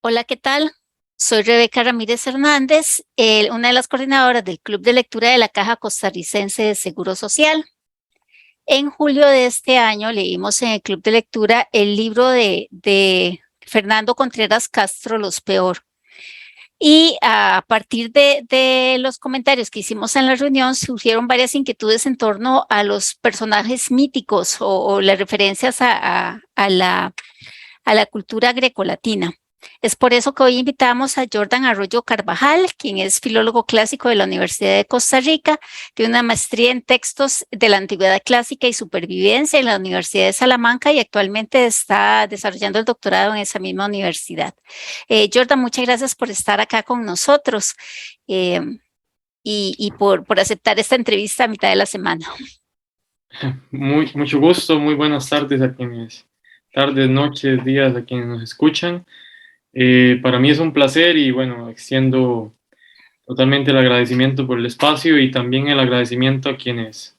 Hola, ¿qué tal? Soy Rebeca Ramírez Hernández, una de las coordinadoras del Club de Lectura de la Caja Costarricense de Seguro Social. En julio de este año leímos en el Club de Lectura el libro de Fernando Contreras Castro, Los Peor. Y a partir de los comentarios que hicimos en la reunión, surgieron varias inquietudes en torno a los personajes míticos o las referencias a la cultura grecolatina. Es por eso que hoy invitamos a Jordan Arroyo Carvajal, quien es filólogo clásico de la Universidad de Costa Rica, tiene una maestría en textos de la antigüedad clásica y supervivencia en la Universidad de Salamanca y actualmente está desarrollando el doctorado en esa misma universidad. Jordan, muchas gracias por estar acá con nosotros eh, y por aceptar esta entrevista a mitad de la semana. Mucho gusto, muy buenas tardes a quienes, tardes, noches, días a quienes nos escuchan. Para mí es un placer y bueno, extiendo totalmente el agradecimiento por el espacio y también el agradecimiento a quienes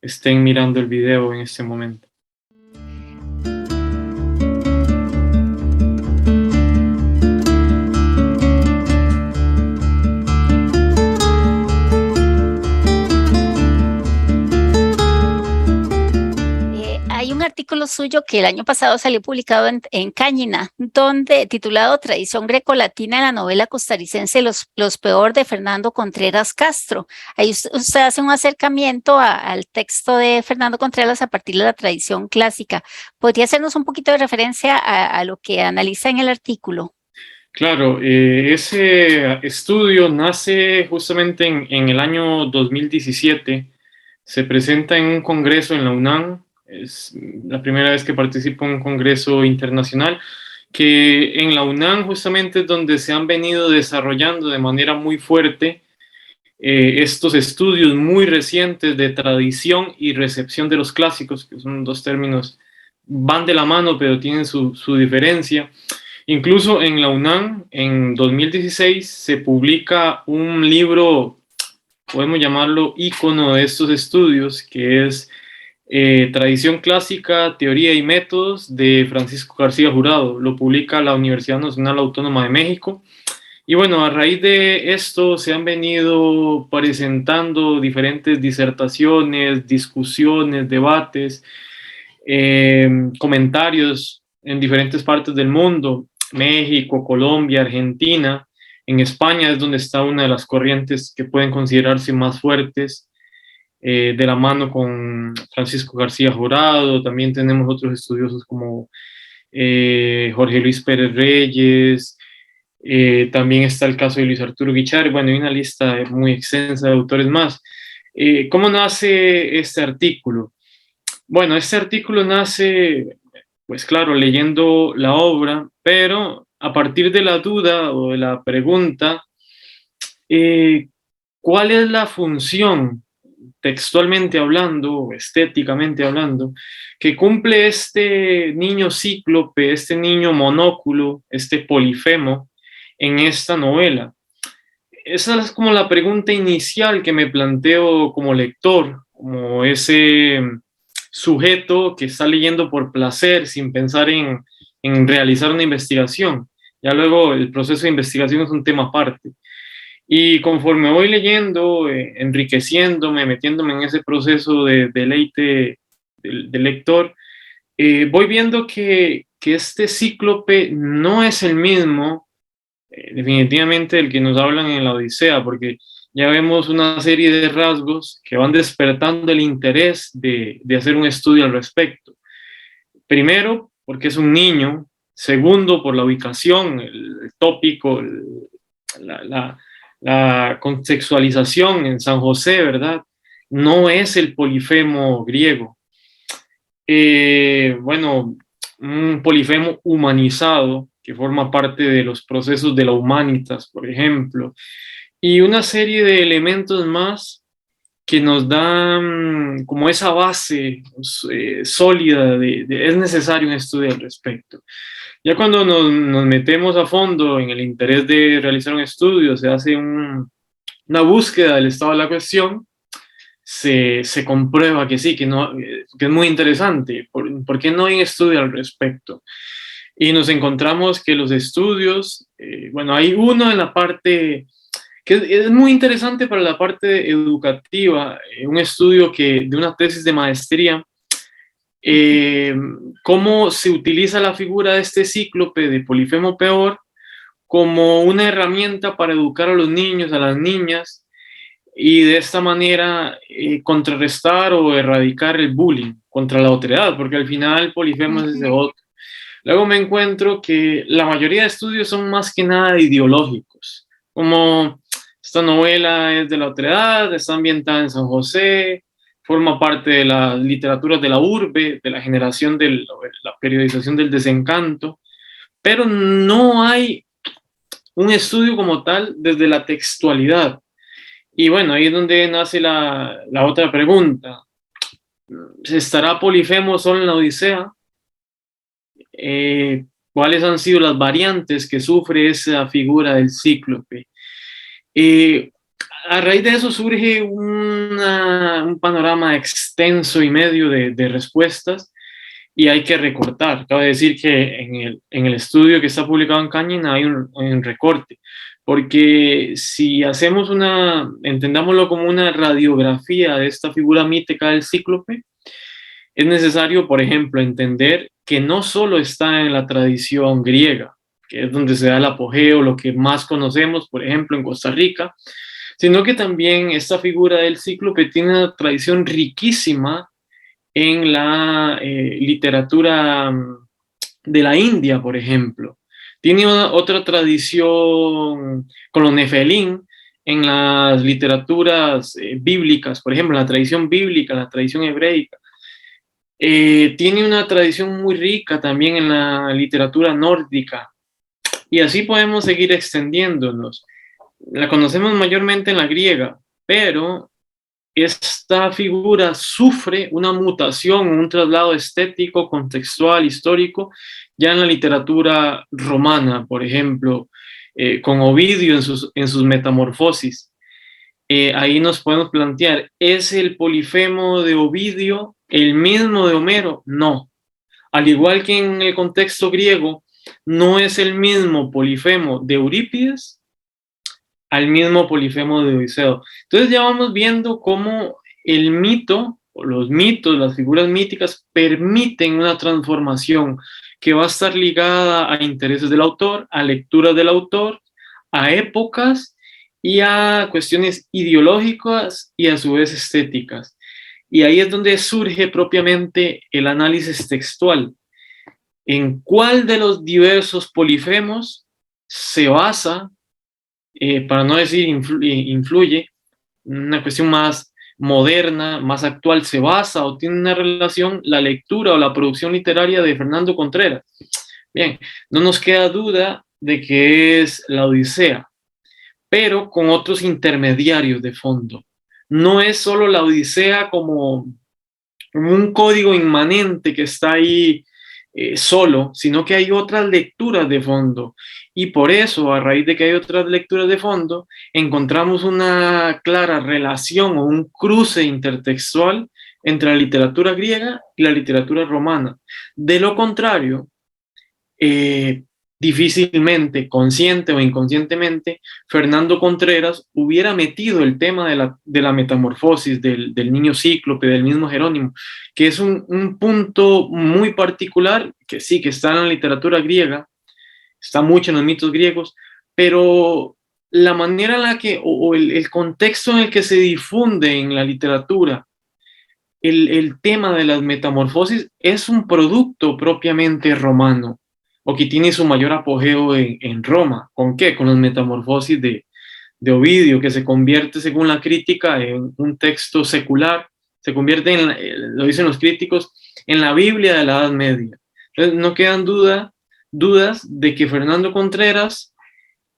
estén mirando el video en este momento. Hay un artículo suyo que el año pasado salió publicado en Cañina, donde titulado Tradición Grecolatina en la novela costarricense Los Peor de Fernando Contreras Castro. Ahí usted hace un acercamiento al texto de Fernando Contreras a partir de la tradición clásica. ¿Podría hacernos un poquito de referencia a lo que analiza en el artículo? Claro, ese estudio nace justamente en el año 2017. Se presenta en un congreso en la UNAM. Es la primera vez que participo en un congreso internacional, que en la UNAM justamente es donde se han venido desarrollando de manera muy fuerte estos estudios muy recientes de tradición y recepción de los clásicos, que son dos términos, van de la mano, pero tienen su diferencia. Incluso en la UNAM, en 2016, se publica un libro, podemos llamarlo ícono de estos estudios, que es Tradición Clásica, Teoría y Métodos de Francisco García Jurado. Lo publica la Universidad Nacional Autónoma de México. Y bueno, a raíz de esto se han venido presentando diferentes disertaciones, discusiones, debates, comentarios en diferentes partes del mundo, México, Colombia, Argentina. En España es donde está una de las corrientes que pueden considerarse más fuertes, de la mano con Francisco García Jurado. También tenemos otros estudiosos como Jorge Luis Pérez Reyes. También está el caso de Luis Arturo Guichard. Bueno, hay una lista muy extensa de autores más. ¿Cómo nace este artículo? Bueno, este artículo nace, pues claro, leyendo la obra, pero a partir de la duda o de la pregunta, eh, ¿cuál es la función, textualmente hablando, o estéticamente hablando, que cumple este niño cíclope, este niño monóculo, este polifemo en esta novela? Esa es como la pregunta inicial que me planteo como lector, como ese sujeto que está leyendo por placer sin pensar en realizar una investigación. Ya luego el proceso de investigación es un tema aparte. Y conforme voy leyendo, enriqueciéndome, metiéndome en ese proceso de deleite del lector, voy viendo que este cíclope no es el mismo, definitivamente, el que nos hablan en la Odisea, porque ya vemos una serie de rasgos que van despertando el interés de hacer un estudio al respecto. Primero, porque es un niño. Segundo, por la ubicación, el tópico, la, la, la contextualización en San José, ¿verdad? No es el polifemo griego. Bueno, un polifemo humanizado que forma parte de los procesos de la humanitas, por ejemplo, y una serie de elementos más que nos dan como esa base sólida es necesario un estudio al respecto. Ya cuando nos metemos a fondo en el interés de realizar un estudio, se hace una búsqueda del estado de la cuestión, se comprueba que sí, que, no, que es muy interesante. ¿Por qué no hay estudio al respecto? Y nos encontramos que los estudios, bueno, hay uno en la parte que es muy interesante para la parte educativa, un estudio de una tesis de maestría, eh, cómo se utiliza la figura de este cíclope de Polifemo Peor como una herramienta para educar a los niños, a las niñas, y de esta manera contrarrestar o erradicar el bullying contra la otredad, porque al final Polifemo es ese otro. Luego me encuentro que la mayoría de estudios son más que nada ideológicos, como esta novela es de la otredad, está ambientada en San José, forma parte de las literaturas de la urbe, de la generación de la periodización del desencanto, pero no hay un estudio como tal desde la textualidad. Y bueno, ahí es donde nace la otra pregunta. ¿Estará Polifemo solo en la Odisea? ¿Cuáles han sido las variantes que sufre esa figura del cíclope? A raíz de eso surge un panorama extenso y medio de respuestas y hay que recortar. Cabe decir que en el estudio que está publicado en Canyon hay un recorte, porque si hacemos entendámoslo como una radiografía de esta figura mítica del cíclope, es necesario, por ejemplo, entender que no solo está en la tradición griega, que es donde se da el apogeo, lo que más conocemos, por ejemplo, en Costa Rica, sino que también esta figura del cíclope tiene una tradición riquísima en la literatura de la India, por ejemplo. Tiene otra tradición con los nefelín en las literaturas bíblicas, por ejemplo, la tradición bíblica, la tradición hebreica. Tiene una tradición muy rica también en la literatura nórdica y así podemos seguir extendiéndonos. La conocemos mayormente en la griega, pero esta figura sufre una mutación, un traslado estético, contextual, histórico, ya en la literatura romana, por ejemplo, con Ovidio en sus metamorfosis. Ahí nos podemos plantear, ¿es el Polifemo de Ovidio el mismo de Homero? No. Al igual que en el contexto griego, no es el mismo Polifemo de Eurípides al mismo Polifemo de Odiseo. Entonces ya vamos viendo cómo el mito, o los mitos, las figuras míticas, permiten una transformación que va a estar ligada a intereses del autor, a lecturas del autor, a épocas y a cuestiones ideológicas y a su vez estéticas. Y ahí es donde surge propiamente el análisis textual. ¿En cuál de los diversos polifemos se basa, para no decir influye, una cuestión más moderna, más actual, se basa o tiene una relación la lectura o la producción literaria de Fernando Contreras? Bien, no nos queda duda de que es la Odisea, pero con otros intermediarios de fondo. No es solo la Odisea como un código inmanente que está ahí solo, sino que hay otras lecturas de fondo. Y por eso, a raíz de que hay otras lecturas de fondo, encontramos una clara relación o un cruce intertextual entre la literatura griega y la literatura romana. De lo contrario, difícilmente, consciente o inconscientemente, Fernando Contreras hubiera metido el tema de la metamorfosis del niño cíclope, del mismo Jerónimo, que es un punto muy particular, que sí, que está en la literatura griega, está mucho en los mitos griegos, pero la manera en la que, o el contexto en el que se difunde en la literatura el tema de las metamorfosis es un producto propiamente romano, o que tiene su mayor apogeo en Roma. ¿Con qué? Con las metamorfosis de Ovidio, que se convierte, según la crítica, en un texto secular, se convierte lo dicen los críticos, en la Biblia de la Edad Media. Entonces, no quedan dudas de que Fernando Contreras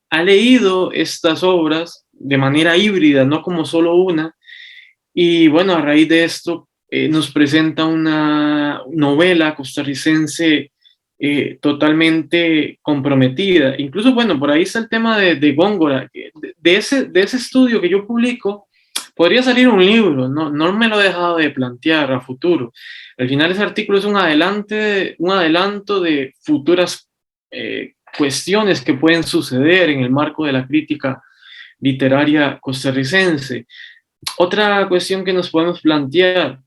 ha leído estas obras de manera híbrida, no como solo una, y bueno, a raíz de esto nos presenta una novela costarricense totalmente comprometida. Incluso, bueno, por ahí está el tema de Góngora. De ese estudio que yo publico, podría salir un libro, no me lo he dejado de plantear a futuro. Al final ese artículo es un adelanto de futuras cuestiones que pueden suceder en el marco de la crítica literaria costarricense. Otra cuestión que nos podemos plantear,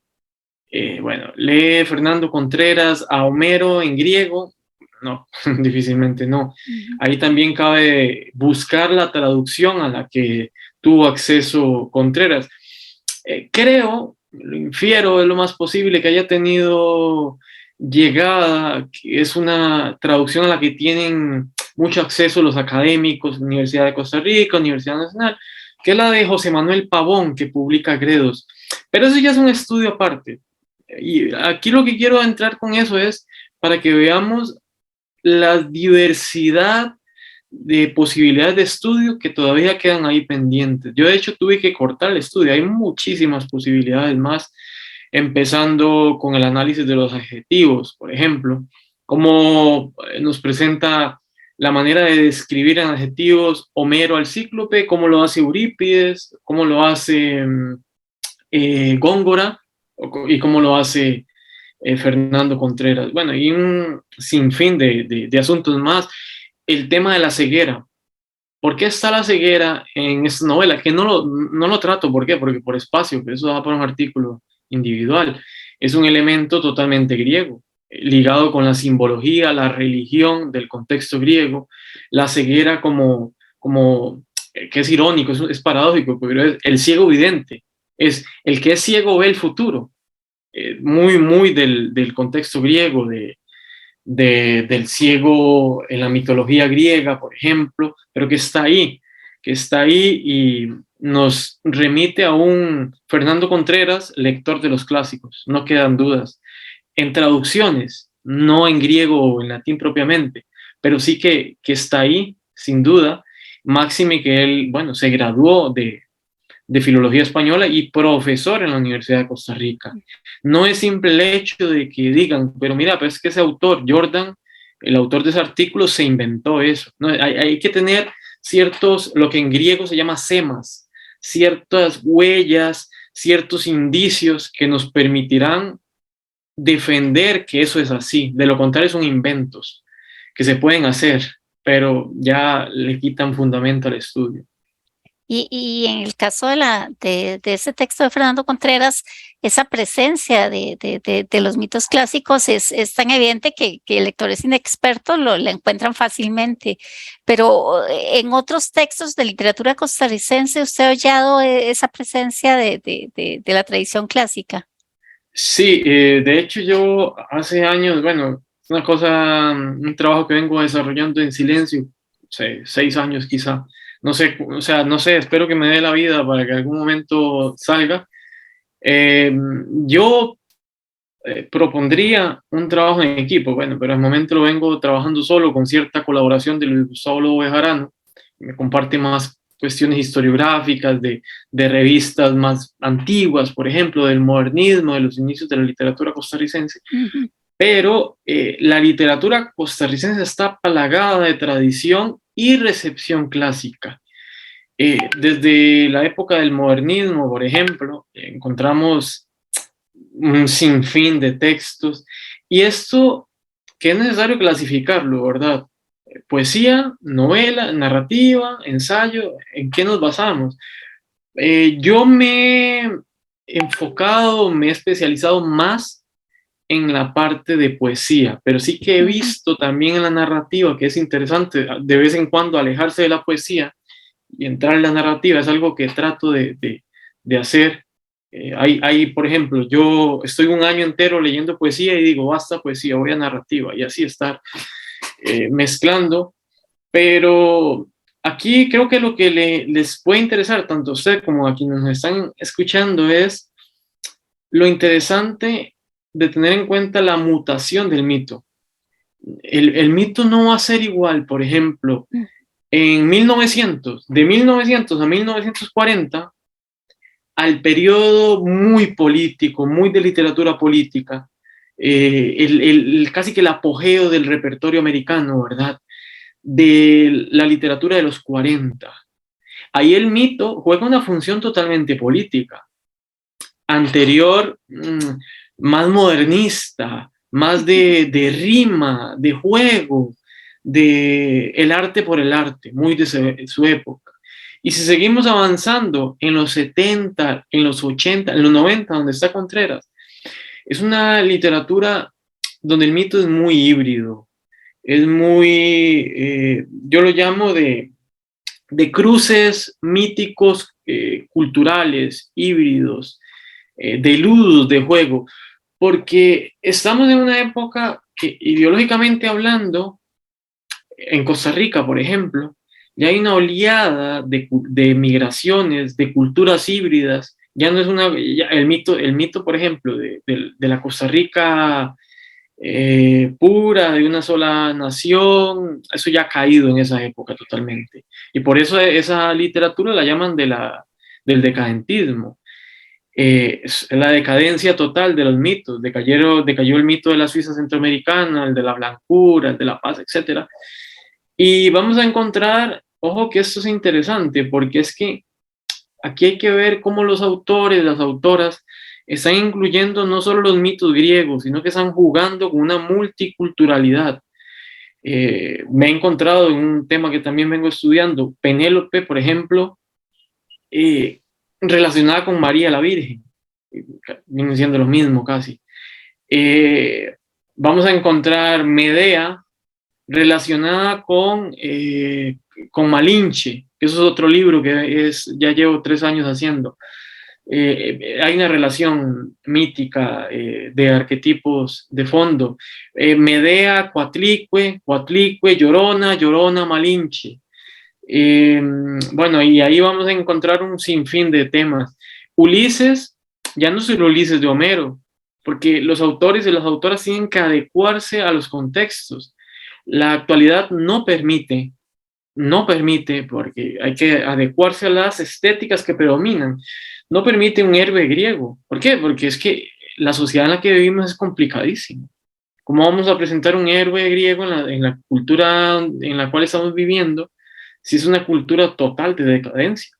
bueno, lee Fernando Contreras a Homero en griego. No, difícilmente no. Ahí también cabe buscar la traducción a la que tuvo acceso Contreras. Creo, lo infiero, es lo más posible que haya tenido llegada, que es una traducción a la que tienen mucho acceso los académicos, Universidad de Costa Rica, Universidad Nacional, que es la de José Manuel Pavón, que publica Gredos. Pero eso ya es un estudio aparte. Y aquí lo que quiero entrar con eso es para que veamos la diversidad de posibilidades de estudio que todavía quedan ahí pendientes. Yo de hecho tuve que cortar el estudio, hay muchísimas posibilidades más, empezando con el análisis de los adjetivos, por ejemplo, cómo nos presenta la manera de describir en adjetivos Homero al cíclope, cómo lo hace Eurípides, cómo lo hace Góngora y cómo lo hace Fernando Contreras. Bueno, y un sinfín de asuntos más. El tema de la ceguera. ¿Por qué está la ceguera en esta novela? Que no lo trato, ¿por qué? Porque por espacio, que eso da para un artículo individual. Es un elemento totalmente griego, ligado con la simbología, la religión del contexto griego. La ceguera que es irónico, es paradójico, pero es el ciego vidente. Es el que es ciego ve el futuro. Muy del contexto griego, del ciego en la mitología griega, por ejemplo, pero que está ahí y nos remite a un Fernando Contreras, lector de los clásicos, no quedan dudas. En traducciones, no en griego o en latín propiamente, pero sí que está ahí, sin duda. Máxime que él, bueno, se graduó de Filología Española y profesor en la Universidad de Costa Rica. No es simple el hecho de que digan, pero mira, pues es que ese autor, Jordan, el autor de ese artículo, se inventó eso. ¿No? Hay que tener ciertos, lo que en griego se llama semas, ciertas huellas, ciertos indicios que nos permitirán defender que eso es así. De lo contrario, son inventos que se pueden hacer, pero ya le quitan fundamento al estudio. Y en el caso de ese texto de Fernando Contreras, esa presencia de los mitos clásicos es tan evidente que lectores inexpertos la encuentran fácilmente. Pero en otros textos de literatura costarricense, ¿usted ha hallado esa presencia de la tradición clásica? Sí, de hecho yo hace años, bueno, una cosa, un trabajo que vengo desarrollando en silencio, 6 años quizá, no sé, o sea, no sé, espero que me dé la vida para que algún momento salga. Yo propondría un trabajo en equipo, bueno, pero al momento lo vengo trabajando solo con cierta colaboración de Luis Gustavo Lobo Bejarano, que me comparte más cuestiones historiográficas de revistas más antiguas, por ejemplo, del modernismo, de los inicios de la literatura costarricense. Pero la literatura costarricense está plagada de tradición y recepción clásica. Desde la época del modernismo, por ejemplo, encontramos un sinfín de textos, y esto que es necesario clasificarlo, ¿verdad? Poesía, novela, narrativa, ensayo, ¿en qué nos basamos? Yo me he enfocado, me he especializado más en la parte de poesía, pero sí que he visto también en la narrativa, que es interesante de vez en cuando alejarse de la poesía y entrar en la narrativa, es algo que trato de hacer. Por ejemplo, yo estoy un año entero leyendo poesía y digo, basta poesía, voy a narrativa, y así estar mezclando, pero aquí creo que lo que les puede interesar tanto a usted como a quienes nos están escuchando es lo interesante de tener en cuenta la mutación del mito. El mito no va a ser igual, por ejemplo, en 1900, de 1900 a 1940, al periodo muy político, muy de literatura política, casi que el apogeo del repertorio americano, ¿verdad? De la literatura de los 40. Ahí el mito juega una función totalmente política, anterior, más modernista, más de rima, de juego, de el arte por el arte, muy de su época. Y si seguimos avanzando en los 70, en los 80, en los 90, donde está Contreras, es una literatura donde el mito es muy híbrido, es muy, yo lo llamo de cruces míticos, culturales, híbridos, de ludos de juego, porque estamos en una época que ideológicamente hablando, en Costa Rica, por ejemplo, ya hay una oleada de migraciones, de culturas híbridas, ya no es el mito, por ejemplo, de la Costa Rica pura, de una sola nación, eso ya ha caído en esa época totalmente. Y por eso esa literatura la llaman del decadentismo. Es la decadencia total de los mitos, decayó el mito de la Suiza centroamericana, el de la blancura, el de la paz, etc. Y vamos a encontrar, ojo que esto es interesante, porque es que aquí hay que ver cómo los autores, las autoras, están incluyendo no solo los mitos griegos, sino que están jugando con una multiculturalidad. Me he encontrado en un tema que también vengo estudiando, Penélope, por ejemplo, eh, relacionada con María la Virgen, viene siendo lo mismo casi. Vamos a encontrar Medea relacionada con Malinche, que eso es otro libro que ya llevo 3 años haciendo. Hay una relación mítica de arquetipos de fondo. Medea, Coatlicue, Coatlicue, Llorona, Llorona, Malinche. Bueno, y ahí vamos a encontrar un sinfín de temas. Ulises, ya no es el Ulises de Homero, porque los autores y las autoras tienen que adecuarse a los contextos. La actualidad no permite, porque hay que adecuarse a las estéticas que predominan, no permite un héroe griego. ¿Por qué? Porque es que la sociedad en la que vivimos es complicadísima. ¿Cómo vamos a presentar un héroe griego en la cultura en la cual estamos viviendo si es una cultura total de decadencia?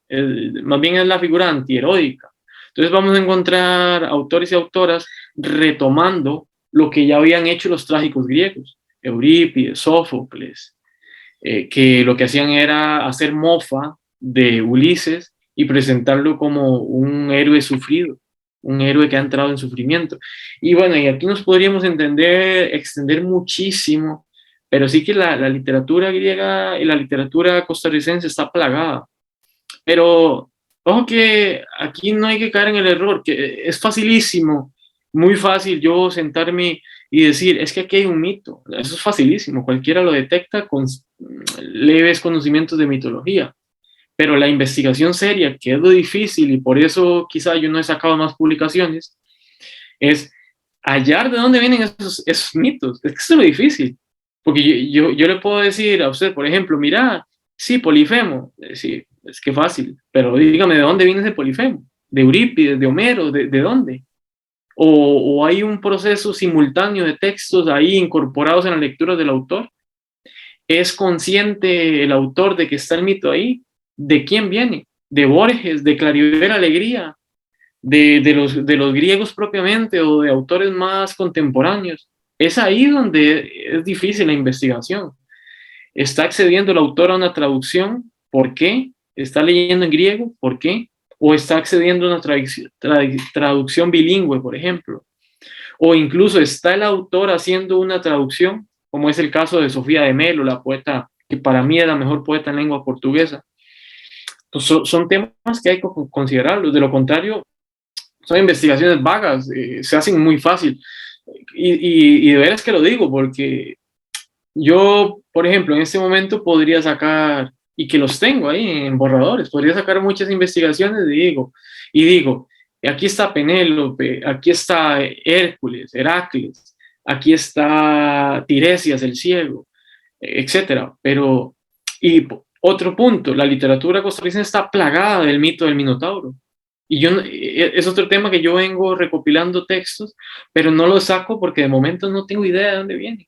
Más bien es la figura antiheroica. Entonces vamos a encontrar autores y autoras retomando lo que ya habían hecho los trágicos griegos, Eurípides, Sófocles, que lo que hacían era hacer mofa de Ulises y presentarlo como un héroe sufrido, un héroe que ha entrado en sufrimiento. Y bueno, y aquí nos podríamos extender muchísimo, pero sí que la literatura griega y la literatura costarricense está plagada. Pero ojo que aquí no hay que caer en el error, que es facilísimo, muy fácil yo sentarme y decir, es que aquí hay un mito. Eso es facilísimo, cualquiera lo detecta con leves conocimientos de mitología. Pero la investigación seria, que es lo difícil, y por eso quizá yo no he sacado más publicaciones, es hallar de dónde vienen esos mitos. Es que eso es lo difícil. Porque yo le puedo decir a usted, por ejemplo, mira, sí, Polifemo, sí, es que fácil, pero dígame, ¿de dónde viene ese Polifemo? ¿De Eurípides, de Homero, de dónde? O hay un proceso simultáneo de textos ahí incorporados en la lectura del autor. ¿Es consciente el autor de que está el mito ahí? ¿De quién viene? ¿De Borges, de Claribel Alegría, de los griegos propiamente o de autores más contemporáneos? Es ahí donde es difícil la investigación. ¿Está accediendo el autor a una traducción? ¿Por qué? ¿Está leyendo en griego? ¿Por qué? ¿O está accediendo a una traducción bilingüe, por ejemplo? O incluso está el autor haciendo una traducción, como es el caso de Sofía de Melo, la poeta que para mí es la mejor poeta en lengua portuguesa. Pues son temas que hay que considerarlos. De lo contrario, son investigaciones vagas, se hacen muy fácil. Y de veras que lo digo, porque yo, por ejemplo, en este momento podría sacar, y que los tengo ahí en borradores, podría sacar muchas investigaciones y digo, aquí está Penélope, aquí está Hércules, Heracles, aquí está Tiresias el ciego, etcétera. Pero, y otro punto, la literatura costarricense está plagada del mito del Minotauro. Y es otro tema que yo vengo recopilando textos, pero no los saco porque de momento no tengo idea de dónde vienen.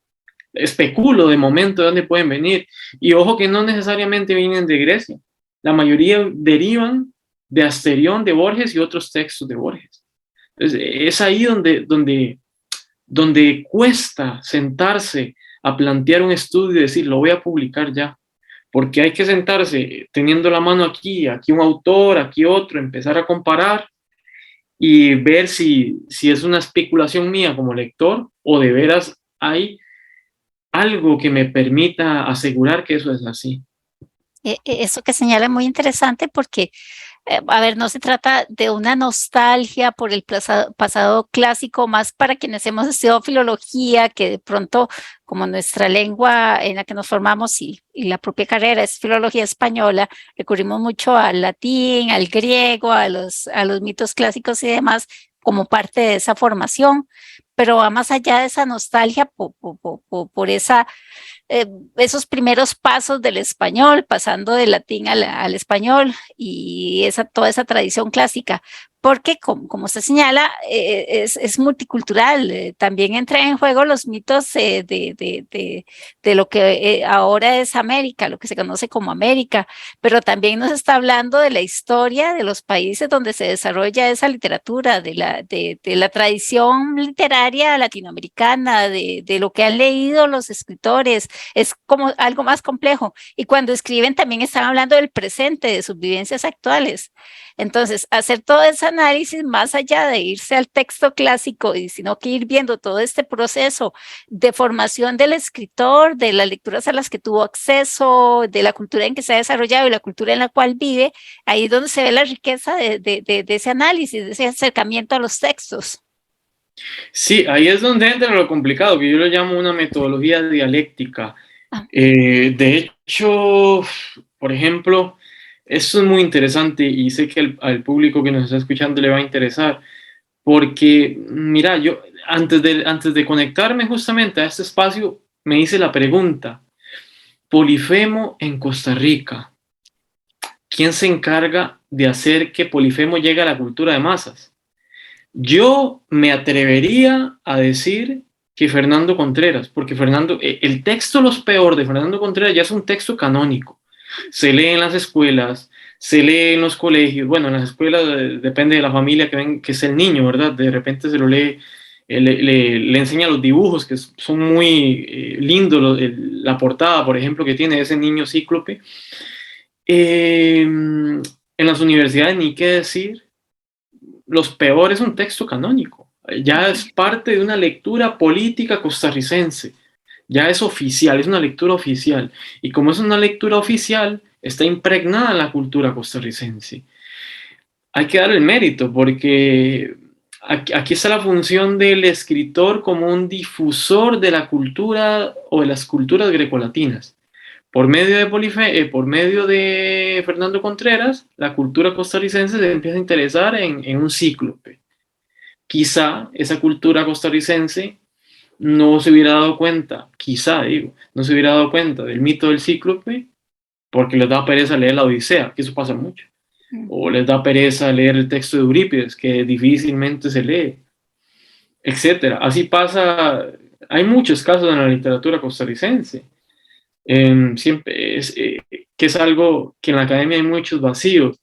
Especulo de momento de dónde pueden venir. Y ojo que no necesariamente vienen de Grecia. la mayoría derivan de Asterión, de Borges y otros textos de Borges. Entonces, es ahí donde cuesta sentarse a plantear un estudio y decir, lo voy a publicar ya, porque hay que sentarse teniendo la mano aquí un autor, aquí otro, empezar a comparar y ver si es una especulación mía como lector o de veras hay algo que me permita asegurar que eso es así. Eso que señala es muy interesante porque a ver, no se trata de una nostalgia por el pasado clásico, más para quienes hemos estudiado filología, que de pronto, como nuestra lengua en la que nos formamos y la propia carrera es filología española, recurrimos mucho al latín, al griego, a los mitos clásicos y demás como parte de esa formación, pero va más allá de esa nostalgia por esa esos primeros pasos del español, pasando del latín al español y toda esa tradición clásica, porque como usted señala, es multicultural, también entra en juego los mitos de lo que ahora es América, lo que se conoce como América, pero también nos está hablando de la historia de los países donde se desarrolla esa literatura, de la tradición literaria latinoamericana, de lo que han leído los escritores, es como algo más complejo. Y cuando escriben también están hablando del presente, de sus vivencias actuales. Entonces, hacer todo ese análisis más allá de irse al texto clásico, y sino que ir viendo todo este proceso de formación del escritor, de las lecturas a las que tuvo acceso, de la cultura en que se ha desarrollado y la cultura en la cual vive, ahí es donde se ve la riqueza de ese análisis, de ese acercamiento a los textos. Sí, ahí es donde entra lo complicado, que yo lo llamo una metodología dialéctica. Ah, De hecho, por ejemplo, esto es muy interesante y sé que al público que nos está escuchando le va a interesar, porque, mira, yo antes de conectarme justamente a este espacio, me hice la pregunta, Polifemo en Costa Rica, ¿quién se encarga de hacer que Polifemo llegue a la cultura de masas? Yo me atrevería a decir que Fernando Contreras, porque el texto Los Peor de Fernando Contreras ya es un texto canónico. Se lee en las escuelas, se lee en los colegios. Bueno, en las escuelas depende de la familia que es el niño, ¿verdad? De repente se lo lee, le enseña los dibujos, que son muy lindos. La portada, por ejemplo, que tiene ese niño cíclope. En las universidades, ni qué decir, Los Peor es un texto canónico, ya es parte de una lectura política costarricense, ya es oficial, es una lectura oficial. Y como es una lectura oficial, está impregnada en la cultura costarricense. Hay que darle el mérito porque aquí está la función del escritor como un difusor de la cultura o de las culturas grecolatinas. Por medio de Fernando Contreras, la cultura costarricense se empieza a interesar en un cíclope. Quizá esa cultura costarricense no se hubiera dado cuenta, quizá digo, no se hubiera dado cuenta del mito del cíclope porque les da pereza leer la Odisea, que eso pasa mucho, o les da pereza leer el texto de Eurípides, que difícilmente se lee, etcétera. Así pasa, hay muchos casos en la literatura costarricense. Siempre que es algo que en la academia hay muchos vacíos.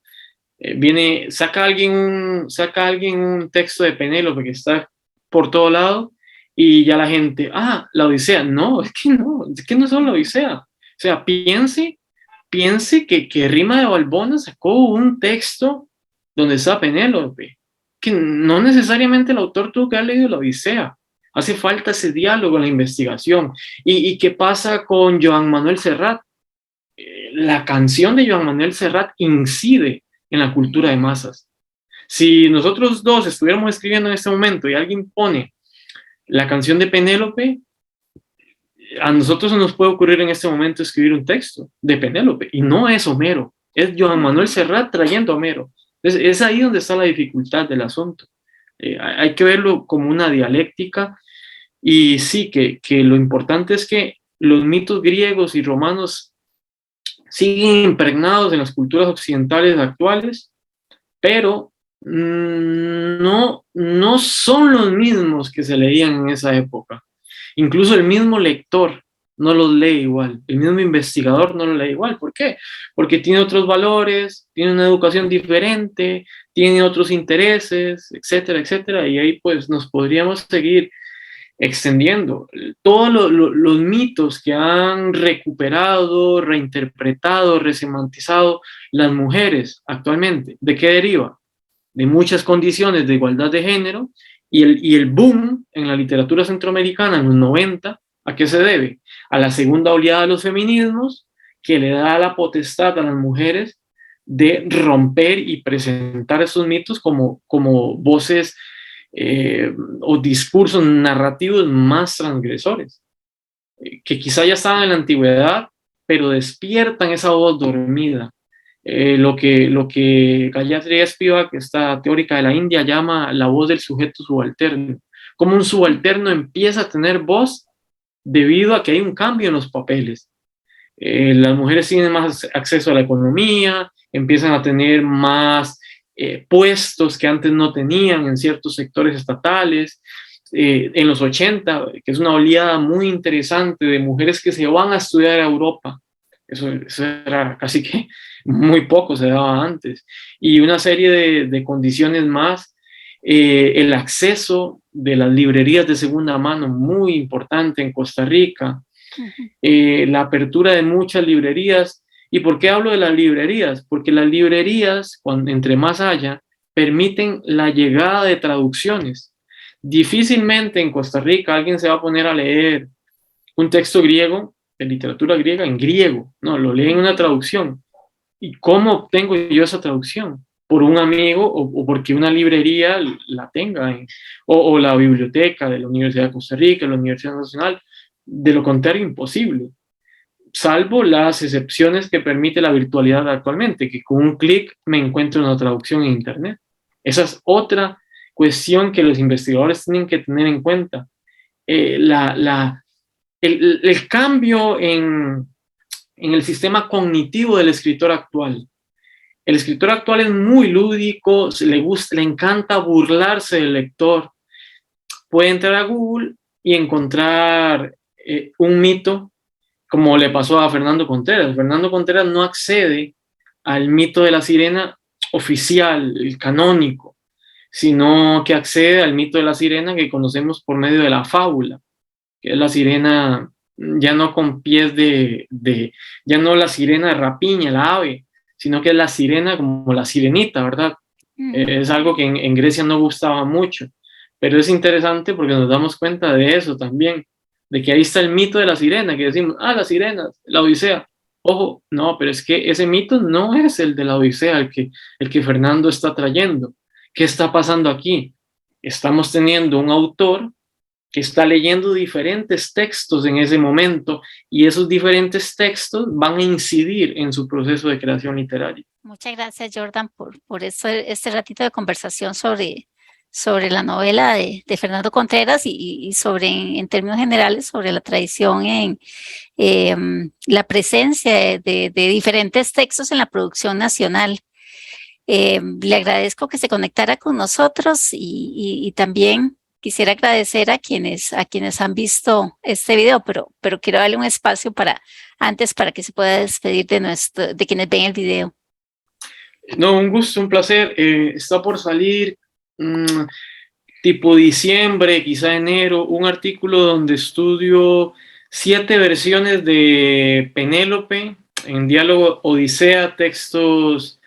Saca alguien un texto de Penélope que está por todo lado y ya la gente, la Odisea. No, es que no es solo la Odisea. O sea, piense que Rima de Balbona sacó un texto donde está Penélope, que no necesariamente el autor tuvo que haber leído la Odisea. Hace falta ese diálogo en la investigación. ¿Y qué pasa con Joan Manuel Serrat? La canción de Joan Manuel Serrat incide en la cultura de masas. Si nosotros dos estuviéramos escribiendo en este momento y alguien pone la canción de Penélope, a nosotros se nos puede ocurrir en este momento escribir un texto de Penélope y no es Homero, es Joan Manuel Serrat trayendo a Homero. Es ahí donde está la dificultad del asunto. Hay que verlo como una dialéctica y sí, que lo importante es que los mitos griegos y romanos siguen impregnados en las culturas occidentales actuales, pero no son los mismos que se leían en esa época. Incluso el mismo lector no los lee igual, el mismo investigador no lo lee igual. ¿Por qué? Porque tiene otros valores, tiene una educación diferente, tiene otros intereses, etcétera, etcétera, y ahí pues nos podríamos seguir extendiendo. Todos los mitos que han recuperado, reinterpretado, resemantizado las mujeres actualmente, ¿de qué deriva? De muchas condiciones de igualdad de género y el boom en la literatura centroamericana en los 90, ¿a qué se debe? A la segunda oleada de los feminismos que le da la potestad a las mujeres de romper y presentar esos mitos como voces o discursos narrativos más transgresores, que quizá ya estaban en la antigüedad, pero despiertan esa voz dormida. Lo que Gayatri Spivak, esta teórica de la India, llama la voz del sujeto subalterno. Como un subalterno empieza a tener voz debido a que hay un cambio en los papeles. Las mujeres tienen más acceso a la economía, empiezan a tener más puestos que antes no tenían en ciertos sectores estatales. En los 80, que es una oleada muy interesante de mujeres que se van a estudiar a Europa. Eso era casi que muy poco, se daba antes. Y una serie de condiciones más. El acceso de las librerías de segunda mano, muy importante en Costa Rica. La apertura de muchas librerías. ¿Y por qué hablo de las librerías? Porque las librerías, entre más haya, permiten la llegada de traducciones. Difícilmente en Costa Rica alguien se va a poner a leer un texto griego, de literatura griega, en griego. No, lo lee en una traducción. ¿Y cómo obtengo yo esa traducción? Por un amigo o porque una librería la tenga, o la biblioteca de la Universidad de Costa Rica, la Universidad Nacional. De lo contrario, imposible, salvo las excepciones que permite la virtualidad actualmente, que con un clic me encuentro una traducción en Internet. Esa es otra cuestión que los investigadores tienen que tener en cuenta. El cambio en el sistema cognitivo del escritor actual. El escritor actual es muy lúdico, le encanta burlarse del lector. Puede entrar a Google y encontrar un mito, como le pasó a Fernando Contreras. Fernando Contreras no accede al mito de la sirena oficial, el canónico, sino que accede al mito de la sirena que conocemos por medio de la fábula, que es la sirena ya no con pies ya no la sirena de rapiña, la ave, sino que es la sirena como la sirenita, ¿verdad? Es algo que en Grecia no gustaba mucho, pero es interesante porque nos damos cuenta de eso también, de que ahí está el mito de la sirena, que decimos, la sirena, la Odisea. Ojo, no, pero es que ese mito no es el de la Odisea, el que Fernando está trayendo. ¿Qué está pasando aquí? Estamos teniendo un autor que está leyendo diferentes textos en ese momento y esos diferentes textos van a incidir en su proceso de creación literaria. Muchas gracias, Jordan, por este ratito de conversación sobre la novela de Fernando Contreras y sobre, en términos generales, sobre la tradición en la presencia de diferentes textos en la producción nacional. Le agradezco que se conectara con nosotros y también quisiera agradecer a quienes han visto este video, pero quiero darle un espacio para que se pueda despedir de quienes ven el video. No, un gusto, un placer. Está por salir tipo diciembre, quizá enero, un artículo donde estudio 7 versiones de Penélope en diálogo Odisea, textos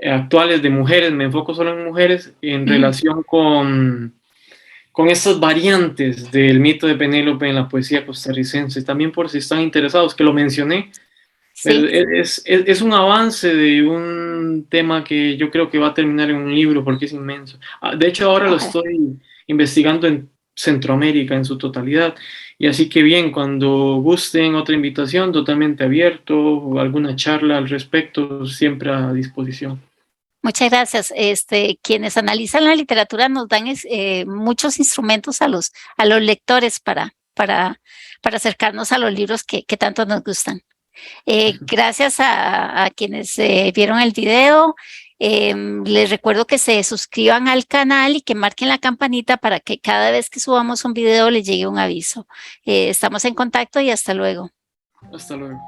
actuales de mujeres, me enfoco solo en mujeres, en relación con estas variantes del mito de Penélope en la poesía costarricense, también por si están interesados, que lo mencioné. Pero sí. Es un avance de un tema que yo creo que va a terminar en un libro porque es inmenso. De hecho, ahora lo estoy investigando en Centroamérica en su totalidad. Y así que bien, cuando gusten otra invitación, totalmente abierto, o alguna charla al respecto, siempre a disposición. Muchas gracias. Quienes analizan la literatura nos dan muchos instrumentos a los lectores para acercarnos a los libros que tanto nos gustan. Gracias a quienes vieron el video. Les recuerdo que se suscriban al canal y que marquen la campanita para que cada vez que subamos un video les llegue un aviso. Estamos en contacto y hasta luego. Hasta luego.